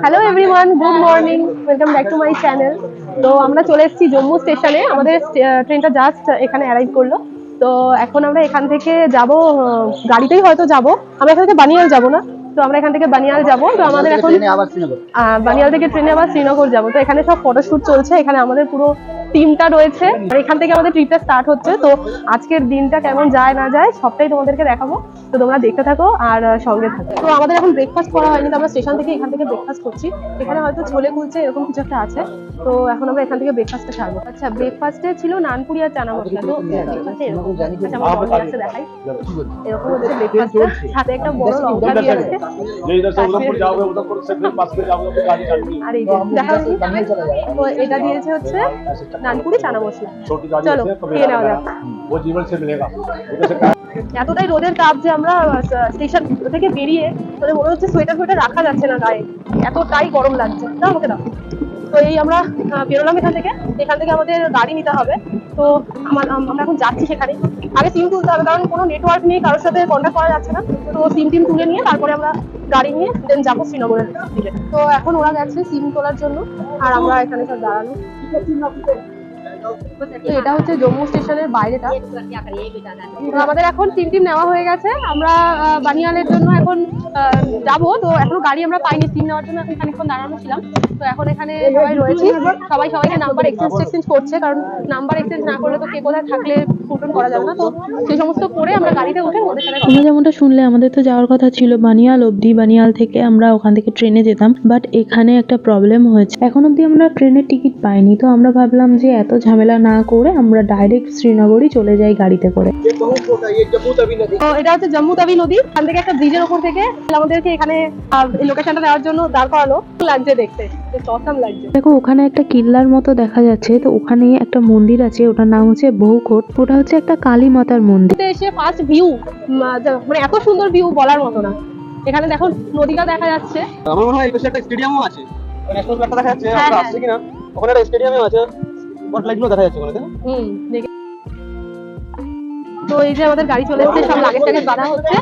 Hello everyone, good morning, welcome back to my channel. তো আমরা চলে এসেছি জম্মু স্টেশনে। আমাদের ট্রেনটা জাস্ট এখানে অ্যারাইভ করলো। তো এখন আমরা এখান থেকে যাব, গাড়িতেই হয়তো যাব। আমরা এখান থেকে বানিয়াল যাব না, তো আমরা এখান থেকে বানিয়াল যাব। তো আমাদের এখন বানিয়াল থেকে ট্রেনে আবার শ্রীনগর যাব। তো এখানে সব ফটোশুট চলছে, এখানে আমাদের পুরো টিমটা রয়েছে আর এখান থেকে আমাদের ট্রিপটা স্টার্ট হচ্ছে। তো আজকের দিনটা কেমন যায় না যায় সবটাই তোমাদেরকে দেখাবো, তো তোমরা দেখতে থাকো আর সঙ্গে থাকো। তো আমাদের এখন ব্রেকফাস্ট করা হয়নি, তো আমরা স্টেশন থেকে এখান থেকে ব্রেকফাস্ট করছি। এখানে হয়তো ছোলে কুলচে এরকম কিছু একটা আছে, তো এখন আমরা এখান থেকে ব্রেকফাস্টটা ছাড়বো। আচ্ছা, ব্রেকফাস্টে ছিল নানপুরি আর চানা মশলা। তো ব্রেকফাস্টে এরকম আচ্ছা আমার বন্ধু আছে দেখাই, এরকম হচ্ছে ব্রেকফাস্টটা, সাথে একটা বড় লঙ্কা দিয়েছে। আর এই যে দেখা তো এটা দিয়েছে হচ্ছে নানপুরি চানা মশলা। চলো খেয়ে নেওয়া যাক। এতটাই রোদের তাপ যে আমরা স্টেশন থেকে বেরিয়ে মানে মনে হচ্ছে সোয়েটার ফোয়েটার রাখা যাচ্ছে না গায়ে, এতটাই গরম লাগছে। দাও আমাকে দাও। তো এই আমরা বেরোলাম এখান থেকে। এখান থেকে আমাদের গাড়ি নিতে হবে। তো আমরা এখন যাচ্ছি সেখানে। আগে সিম তুলতে হবে, কারণ কোনো নেটওয়ার্ক নেই, কারোর সাথে কন্ট্যাক্ট করা যাচ্ছে না। তো সিম টিম তুলে নিয়ে তারপরে আমরা গাড়ি নিয়ে দেন যাবো শ্রীনগরের দিকে। তো এখন ওরা গেছে সিম তোলার জন্য আর আমরা এখানে সব দাঁড়ানো। তো এটা হচ্ছে জম্মু স্টেশনের বাইরেটা। তো আমাদের এখন সিম নেওয়া হয়ে গেছে। আমরা বানিয়ালের জন্য এখন যাব। তো এখনো গাড়ি আমরা পাইনি, সিম নেওয়ার জন্য এখন খানিকক্ষণ দাঁড়ানো ছিলাম। তো এখন এখানে সবাই রয়েছি, সবাই সবাইকে নাম্বার এক্সচেঞ্জ করছে, কারণ নাম্বার এক্সচেঞ্জ না করলে তো কে কোথায় থাকলে ফোন করা যাবে না। তো সেই সমস্ত করে আমরা গাড়িতে উঠে ওদের সাথে তোমরা যেমনটা শুনলে, আমাদের তো যাওয়ার কথা ছিল বানিয়াল অব্দি। বানিয়াল থেকে আমরা ওখান থেকে ট্রেনে যেতাম, বাট এখানে একটা প্রবলেম হয়েছে, এখন অব্দি আমরা ট্রেনের টিকিট পাইনি। তো আমরা ভাবলাম যে এত ঝামেলা না করে আমরা ডাইরেক্ট শ্রীনগরই চলে যাই গাড়িতে করে। তো এটা হচ্ছে জম্মু তাবি নদী। এখান থেকে একটা ব্রিজের উপর থেকে আমাদেরকে এখানে লোকেশনটা দেওয়ার জন্য দাঁড় করালো। লাগছে দেখতে, অসাম লাগছে। দেখো ওখানে একটা কিল্লার মতো দেখা যাচ্ছে, তো ওখানে একটা মন্দির আছে, ওটার নাম হচ্ছে বহুকোট। ওটা হচ্ছে একটা কালী মাতার মন্দির। এসে ফার্স্ট ভিউ, মানে এত সুন্দর ভিউ বলার মতো না। এখানে দেখো নদীটা দেখা যাচ্ছে। আমার মনে হয় এই পাশে একটা স্টেডিয়ামও আছে, ন্যাশনাল ফ্ল্যাগটা দেখা যাচ্ছে। আমরা আসছে কিনা ওখানে একটা স্টেডিয়ামও আছে, স্পট লাইটগুলো দেখা যাচ্ছে ওখানে। দেখে তো এই যে আমাদের গাড়ি চলে এসেছে, সব লাগেজ টাগেজ বাঁধা হচ্ছে।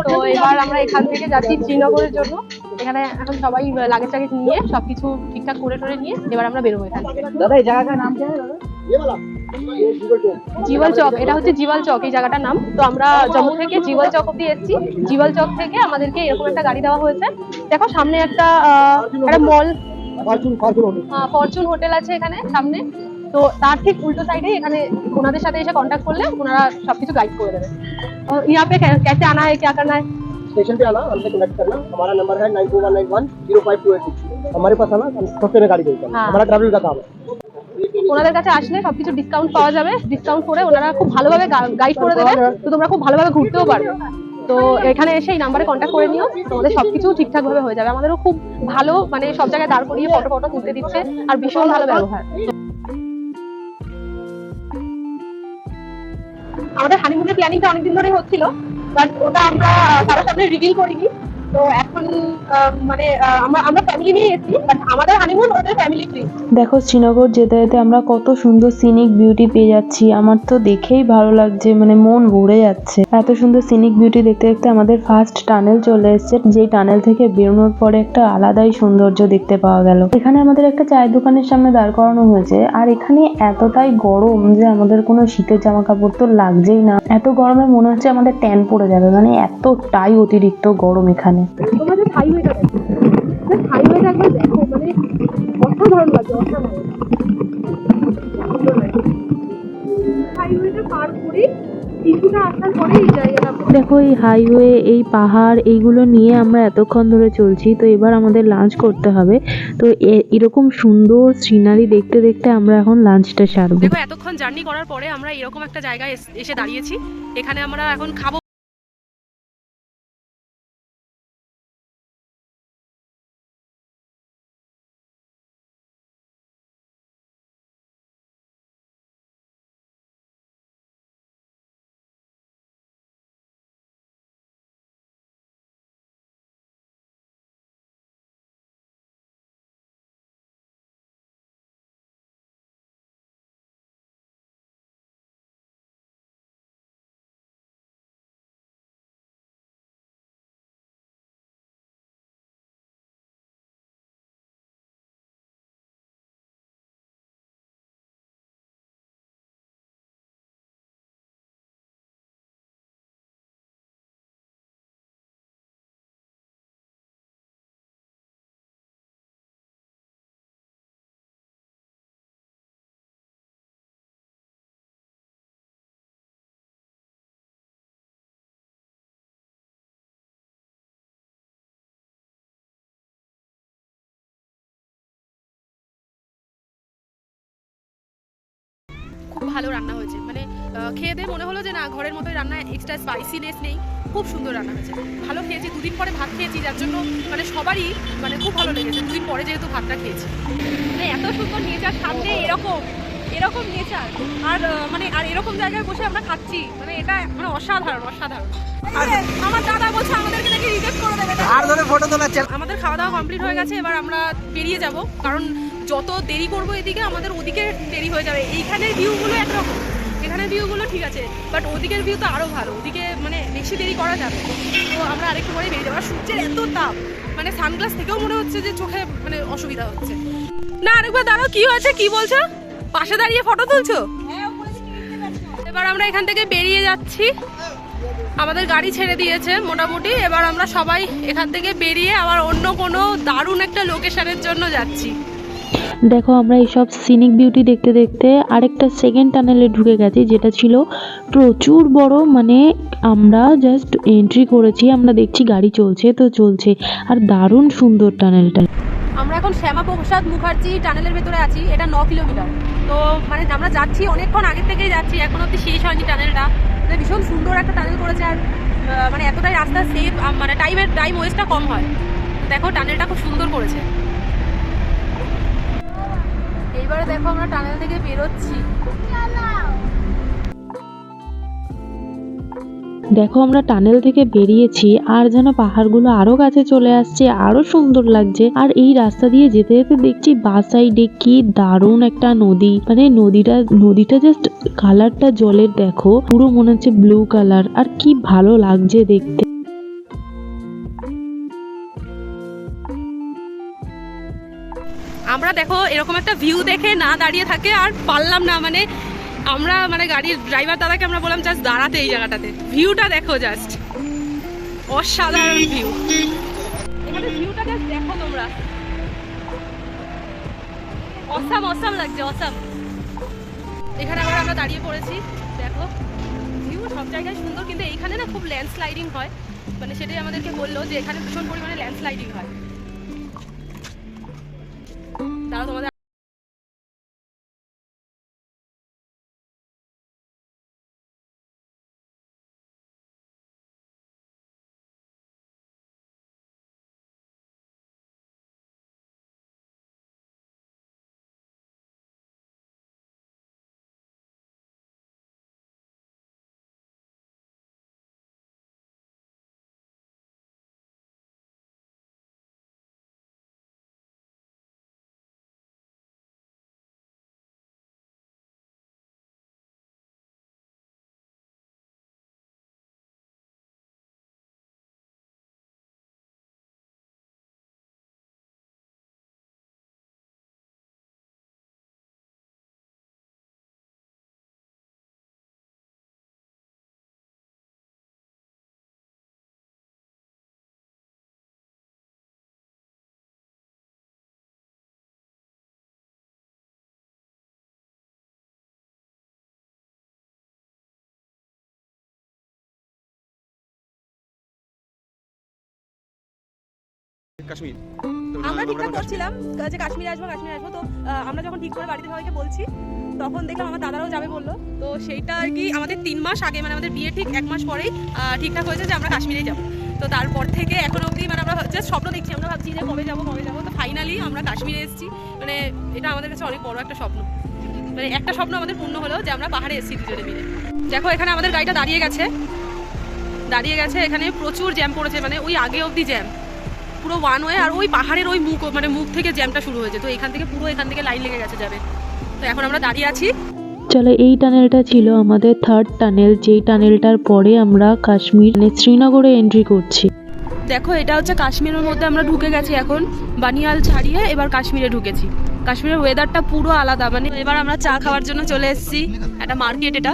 তো এবার আমরা এখান থেকে যাচ্ছি শ্রীনগরের জন্য। এখানে এখন সবাই লাগেজ টাগেজ নিয়ে সবকিছু ঠিকঠাক করে টরে নিয়ে এবার আমরা বেরোবো এখান থেকে। দাদা এই জায়গাটার নাম কি? জিওয়াল চক। এটা হচ্ছে জিওয়াল চক এই জায়গাটার নাম। তো আমরা জম্মু থেকে জিওয়াল চক অব্দি এসেছি। জিওয়াল চক থেকে আমাদেরকে এরকম একটা গাড়ি দেওয়া হয়েছে। দেখো সামনে একটা মল, ফরচুন হোটেল আছে এখানে সামনে। তো তার ঠিক উল্টো সাইডে এখানে ওনাদের সাথে এসে কন্ট্যাক্ট করলে ওনারা সবকিছু গাইড করে দেবে। यहाँ पे कैसे आना है, क्या करना है? स्टेशन पे आना, हमसे कनेक्ट करना। हमारा नंबर है 9219105286। हमारे पास आना, हम सस्ते में गाड़ी देते हैं। हमारा ट्रैवल का काम है। ওনাদের কাছে আসলে সবকিছু ডিসকাউন্ট পাওয়া যাবে। ডিসকাউন্ট করে ওনারা খুব ভালোভাবে গাইড করে দেবে, তো তোমরা খুব ভালোভাবে ঘুরতেও পারবে। তো এখানে এসে এই নাম্বারে কন্ট্যাক্ট করে নিও, তোমাদের সবকিছু ঠিকঠাক ভাবে হয়ে যাবে। আমাদেরও খুব ভালো, মানে সব জায়গায় দাঁড় করিয়ে ফটো তুলতে দিচ্ছে আর ভীষণ ভালো ব্যবহার। আমাদের হানিমুনের প্ল্যানিংটা অনেকদিন ধরে হচ্ছিল, বাট ওটা আমরা কারোর সামনে রিভিল করিনি। তো এখন মানে আমরা ফ্যামিলি নিয়ে এসেছি, বাট আমাদের হানিমুন ওদের ফ্যামিলি ট্রিপ। দেখো শ্রীনগর যেতে যেতে আমরা কত সুন্দর সিনিক বিউটি পেয়ে যাচ্ছি। আমার তো দেখেই ভালো লাগছে, মানে মন ভরে যাচ্ছে। এত সুন্দর সিনিক বিউটি দেখতে দেখতে আমাদের ফার্স্ট টানেল চলে এসেছে, যেই টানেল থেকে বেরোনোর পরে একটা আলাদাই সৌন্দর্য দেখতে পাওয়া গেল। এখানে আমাদের একটা চায়ের দোকানের সামনে দাঁড় করানো হয়েছে, আর এখানে এতটাই গরম যে আমাদের কোনো শীতের জামা কাপড় তো লাগছেই না। এত গরমে মনে হচ্ছে আমাদের ট্যান পড়ে যাবে, মানে এতটাই অতিরিক্ত গরম এখানে। তোমাদের হাইওয়েটা দেখো, হাইওয়েটা একবার দেখো, মানে অসাধারণ লাগে, অসাধারণ। হাইওয়েটা পার করে কিছুটা আসার পরে এই জায়গাটা দেখো, এই হাইওয়ে, এই পাহাড়, এইগুলো নিয়ে আমরা এতক্ষণ ধরে চলছি। তো এবার আমাদের লাঞ্চ করতে হবে। তো এরকম সুন্দর সিনারি দেখতে দেখতে আমরা এখন লাঞ্চটা সারবো। দেখো এতক্ষণ জার্নি করার পরে আমরা এরকম একটা জায়গায় এসে দাঁড়িয়েছি। এখানে আমরা এখন খাবো। খুব ভালো রান্না হয়েছে, মানে খেয়ে দিয়ে মনে হলো যে না ঘরের মতোই রান্না, এক্সট্রা স্পাইসিনেস নেই, খুব সুন্দর রান্না হয়েছে, ভালো খেয়েছি। দুদিন পরে ভাত খেয়েছি, যার জন্য মানে সবারই মানে খুব ভালো লেগেছে, দুদিন পরে যেহেতু ভাতটা খেয়েছি। মানে এত সুন্দর নেচার, সামনে এরকম নেচার, আর মানে আর এরকম জায়গায় বসে আমরা খাচ্ছি, মানে এটা মানে অসাধারণ। আমার দাদা বলছে আমাদেরকে নাকি রিজেক্ট করে দেবে, আর ধরে ফটো তোলাচ্ছে। আমাদের খাওয়া দাওয়া কমপ্লিট হয়ে গেছে, এবার আমরা বেরিয়ে যাব, কারণ যত দেরি করবো এদিকে আমাদের ওদিকে দেরি হয়ে যাবে। এইখানের ভিউগুলো একরকম, এখানের ভিউগুলো ঠিক আছে, বাট ওদিকের ভিউ তো আরো ভালো, ওদিকে মানে বেশি দেরি করা যাবে। তো আমরা আরেকটু পরে বেরিয়ে যাবো। আর সূর্যের এত তাপ, মানে সানগ্লাস থেকেও মনে হচ্ছে যে চোখে মানে অসুবিধা হচ্ছে। না আরেকবার দাঁড়াও, কি হয়েছে, কি বলছো? পাশে দাঁড়িয়ে ফটো তুলছো? এবার আমরা এখান থেকে বেরিয়ে যাচ্ছি, আমাদের গাড়ি ছেড়ে দিয়েছে মোটামুটি। এবার আমরা সবাই এখান থেকে বেরিয়ে আবার অন্য কোনো দারুণ একটা লোকেশনের জন্য যাচ্ছি। দেখো আমরা এইসব সিনিক বিউটি দেখতে দেখতে আরেকটা সেকেন্ড টানেলে ঢুকে গেছি, যেটা ছিল প্রচুর বড়। মানে আমরা জাস্ট এন্ট্রি করেছি, আমরা দেখছি গাড়ি চলছে তো চলছে, আর দারুণ সুন্দর টানেলটা। আমরা এখন শ্যামাপ্রসাদ মুখার্জি টানেলের ভেতরে আছি, এটা 9 কিলোমিটার। তো মানে আমরা যাচ্ছি অনেকক্ষণ আগের থেকেই যাচ্ছি, এখন অব্দি শেষ হয়নি টানেলটা। ভীষণ সুন্দর একটা টানেল করেছে, আর মানে এতটাই রাস্তা সেফ, মানে টাইম ওয়েস্টটা কম হয়। দেখো টানেলটা খুব সুন্দর করেছে। এইবারে দেখো আমরা টানেল থেকে বেরোচ্ছি। দেখো আমরা টানেল থেকে বেরিয়েছি, আর যেন পাহাড়গুলো আরো কাছে চলে আসছে, আরো সুন্দর লাগছে। আর এই রাস্তা দিয়ে যেতে যেতে দেখছি বাঁ সাইডে কি দারুণ একটা নদী, মানে নদীটা জাস্ট কালারটা জলের দেখো, পুরো মনে হচ্ছে ব্লু কালার, আর কি ভালো লাগছে দেখতে। আমরা দেখো এরকম একটা ভিউ দেখে না দাঁড়িয়ে থাকে আর পারলাম না, মানে আমরা মানে গাড়ির ড্রাইভার দাদাকে আমরা বললাম জাস্ট দাঁড়াতে এই জায়গাটাতে, ভিউটা দেখো, জাস্ট অসাধারণ ভিউ। এখানে ভিউটা জাস্ট দেখো তোমরা, অসাম লাগছে, অসাম। এখানে আবার আমরা দাঁড়িয়ে পড়েছি, দেখো ভিউ সব জায়গায় সুন্দর, কিন্তু এইখানে না খুব ল্যান্ডস্লাইডিং হয়, মানে সেটাই আমাদেরকে বললো যে এখানে ভীষণ পরিমাণে ল্যান্ডস্লাইডিং হয়। তারা তোমাদের কাশ্মীর আমরা ঠিকঠাক করছিলাম যে কাশ্মীরে আসবো তো আমরা যখন ঠিক করে বাড়িতে সবাইকে বলছি, তখন দেখলাম আমার দাদারাও যাবে বললো। তো সেইটা আর কি আমাদের 3 মাস আগে, মানে আমাদের বিয়ে ঠিক 1 মাস পরেই ঠিকঠাক হয়েছে যে আমরা কাশ্মীরেই যাবো। তো তারপর থেকে এখন অবধি মানে আমরা জাস্ট স্বপ্ন দেখছি, আমরা ভাবছি যে কবে যাবো। তো ফাইনালি আমরা কাশ্মীরে এসেছি, মানে এটা আমাদের কাছে অনেক বড় একটা স্বপ্ন, মানে একটা স্বপ্ন আমাদের পূর্ণ হলো যে আমরা পাহাড়ে এসেছি দুজনে মিলে। দেখো এখানে আমাদের গাড়িটা দাঁড়িয়ে গেছে, এখানে প্রচুর জ্যাম পড়েছে, মানে ওই আগে অবধি জ্যাম পুরো ওয়ান ওয়ে, আর ওই পাহাড়ের ওই মুখ থেকে জ্যামটা শুরু হয়েছে। তো এখান থেকে লাইন লেগে গেছে যাবে। তো এখন আমরা দাঁড়িয়ে আছি। চলো এই টানেলটা ছিল আমাদের 3rd টানেল, যেই টানেলটার পরে আমরা কাশ্মীর মানে শ্রীনগরে এন্ট্রি করছি। দেখো এটা হচ্ছে কাশ্মীরের মধ্যে আমরা ঢুকে গেছি, এখন বানিয়াল ছাড়িয়ে এবার কাশ্মীরে ঢুকেছি। কাশ্মীরের ওয়েদারটা পুরো আলাদা, মানে এবার আমরা চা খাওয়ার জন্য চলে এসেছি একটা মার্কেট। এটা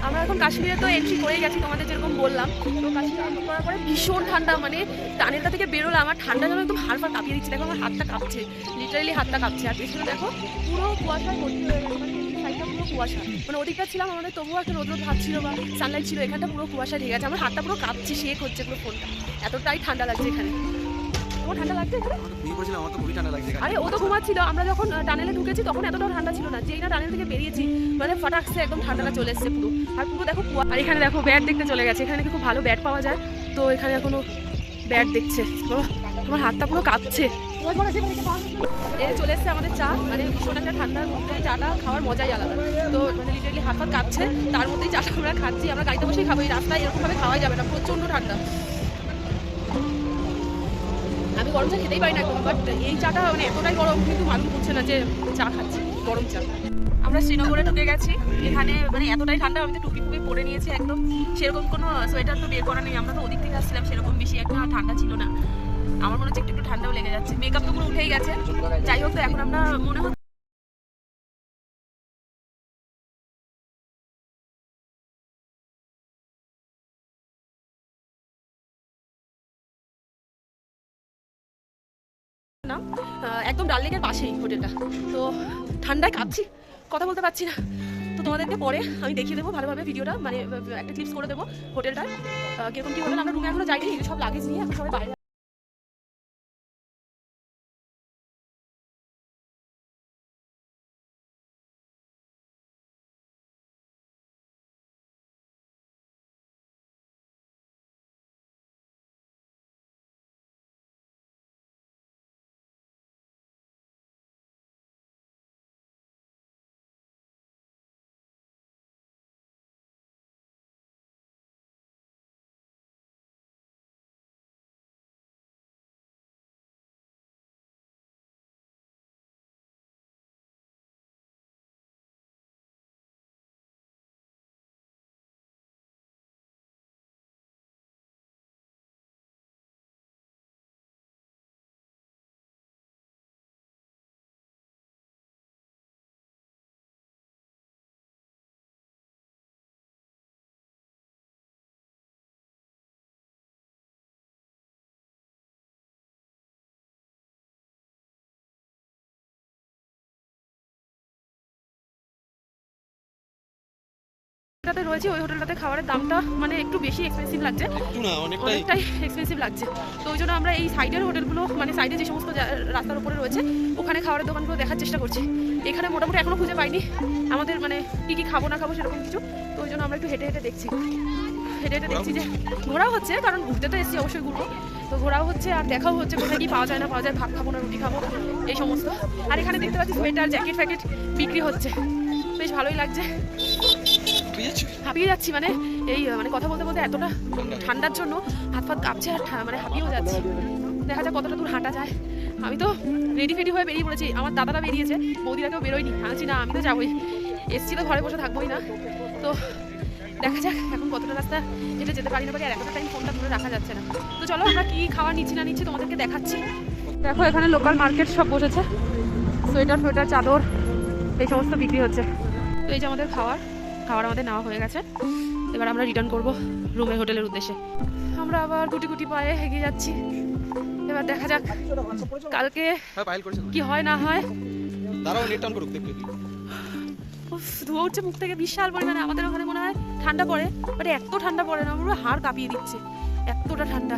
আমরা এখন কাশ্মীরে তো এন্ট্রি করেই গেছি, তোমাদের যেরকম বললাম। তো কাশ্মীরে এন্ট্রি করার পরে ভীষণ ঠান্ডা, মানে টানেলটা থেকে বেরোলে আমার ঠান্ডা যেন একদম হাড় কাঁপিয়ে দিচ্ছে। দেখো আমার হাতটা কাঁপছে, লিটারালি হাতটা কাঁপছে। আর পেছনে দেখো পুরো কুয়াশায় ভর্তি হয়ে গেছে, মানে সাইডটা পুরো কুয়াশা। মানে ওদিকটা ছিলাম আমাদের তবুও একটা রোদ ভাব ছিল বা সানলাইট ছিল, এখানটা পুরো কুয়াশা ঢেকে গেছে। আমার হাতটা পুরো কাঁপছে, শেক হচ্ছে পুরো ফোনটা, এতটাই ঠান্ডা লাগছে এখানে। তোমার ঠান্ডা লাগছে এখানে? আমার তো খুবই ঠান্ডা লাগছে। আরে ও তো ঘুমাচ্ছে। ছিল আমরা যখন টানেলে ঢুকেছি তখন এতটাও ঠান্ডা ছিল না, যেই না টানেল থেকে বেরিয়েছি মানে ফটাকসে একদম ঠান্ডাটা চলে এসেছে পুরো। আর পুরো দেখো কুয়া। আর এখানে দেখো ব্যাট দেখতে চলে গেছে, এখানে খুব ভালো ব্যাট পাওয়া যায়। তো এখানে এখনো ব্যাট দেখছে, আমার হাতটা পুরো কাঁপছে। এই চলে এসছে আমাদের চা, মানে ভীষণ একটা ঠান্ডার মধ্যে চাটা খাওয়ার মজাই আলাদা। তো মানে লিটারলি হাত হাত কাঁপছে, তার মধ্যেই চাটা আমরা খাচ্ছি। আমরা গাড়িতে বসেই খাবো, এই রাস্তায় এরকমভাবে খাওয়াই যাবে না, প্রচণ্ড ঠান্ডা। আমি গরম চা খেতেই পারি না একদম, বাট এই চাটা মানে এতটাই গরম কিন্তু মালুম করছে না যে চা খাচ্ছি গরম চা। আমরা শ্রীনগরে ঢুকে গেছি, এখানে মানে এতটাই ঠান্ডা, আমি তো টুপি ফুপি পরে নিয়েছি একদম, সেরকম কোনো সোয়েটার তো বের করা নেই। আমরা তো ওদিক থেকে আসছিলাম, সেরকম বেশি একটা ঠান্ডা ছিল না। আমার মনে হচ্ছে একটু একটু ঠান্ডাও লেগে যাচ্ছে, মেকআপ তো পুরো উঠেই গেছে। যাই হোক, তো এখন আমরা মনে হচ্ছে না একদম ডাল লেকের পাশেই হোটেলটা। তো ঠান্ডায় কাঁপছি, কথা বলতে পারছি না। তো তোমাদেরকে পরে আমি দেখিয়ে দেবো ভালোভাবে ভিডিওটা, মানে একটা ক্লিপস করে দেবো হোটেলটায় কিরকম কি হোটেল। আমরা রুমে এখনো যাইনি, সব লাগেজ নিয়ে এখন সবাই বাইরে। হোটেলটাতে রয়েছে, ওই হোটেলটাতে খাবারের দামটা মানে একটু বেশি এক্সপেন্সিভ লাগছে, একটু না অনেকটাই অনেকটাই এক্সপেন্সিভ লাগছে। তো ওই জন্য আমরা এই সাইডের হোটেলগুলো, মানে সাইডে যে সমস্ত রাস্তার উপরে রয়েছে ওখানে খাবারের দোকানগুলো দেখার চেষ্টা করছি। এখানে মোটামুটি এখনো খুঁজে পাইনি আমাদের মানে কি কি খাবো না খাবো সেরকম কিছু। তো ওই জন্য আমরা একটু হেঁটে হেঁটে দেখছি, হেঁটে হেঁটে দেখছি যে ঘোরাও হচ্ছে, কারণ ঘুরতে তো এসেছি অবশ্যই ঘুরবো। তো ঘোরাও হচ্ছে আর দেখাও হচ্ছে কোথায় কি পাওয়া যায় না পাওয়া যায়, ভাত খাবো না রুটি খাবো এই সমস্ত। আর এখানে দেখতে পাচ্ছি সোয়েটার জ্যাকেট ফ্যাকেট বিক্রি হচ্ছে, বেশ ভালোই লাগছে। হাঁপিয়ে যাচ্ছি, মানে এই মানে কথা বলতে বলতে এতটা ঠান্ডার জন্য হাত ফাত কাঁপছে আর মানে হাঁপিয়েও যাচ্ছি। দেখা যাক কতটা দূর হাঁটা যায়। আমি তো রেডি ফেডি হয়ে বেরিয়ে পড়েছি, আমার দাদারা বেরিয়েছে, বৌদিরা কেউ বেরোয়নি। আছি না, আমি তো যাবোই, এসছি তো ঘরে বসে থাকবোই না। তো দেখা যাক এখন কতটা রাস্তা যেতে পারি না পারি, আর এতটা টাইম ফোনটা ধরে রাখা যাচ্ছে না। তো চলো আমরা কি খাওয়া নিচ্ছি না নিচ্ছি তোমাদেরকে দেখাচ্ছি। দেখো এখানে লোকাল মার্কেট সব বসেছে, সোয়েটার ফোয়েটার চাদর এই সমস্ত বিক্রি হচ্ছে। তো এই যে আমাদের খাবার আমাদের নেওয়া হয়ে গেছে, এবার আমরা রিটার্ন করব রুমের হোটেলের উদ্দেশ্যে। আমরা আবার গুটি গুটি পায়ে এগিয়ে যাচ্ছি, এবার দেখা যাক কালকে কি হয় না হয়। তারাও নেট অন করুক দেখবে। ধোয়া উঠছে মুখ থেকে বিশাল পরিমাণে। আমাদের ওখানে মনে হয় ঠান্ডা পড়ে, বাট এত ঠান্ডা পড়ে না, পুরো হাড় কাঁপিয়ে দিচ্ছে এতটা ঠান্ডা।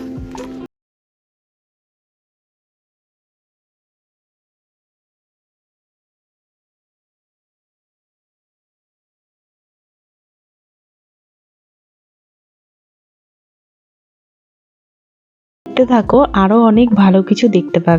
দেখতে থাকো, আরো অনেক ভালো কিছু দেখতে পাবে।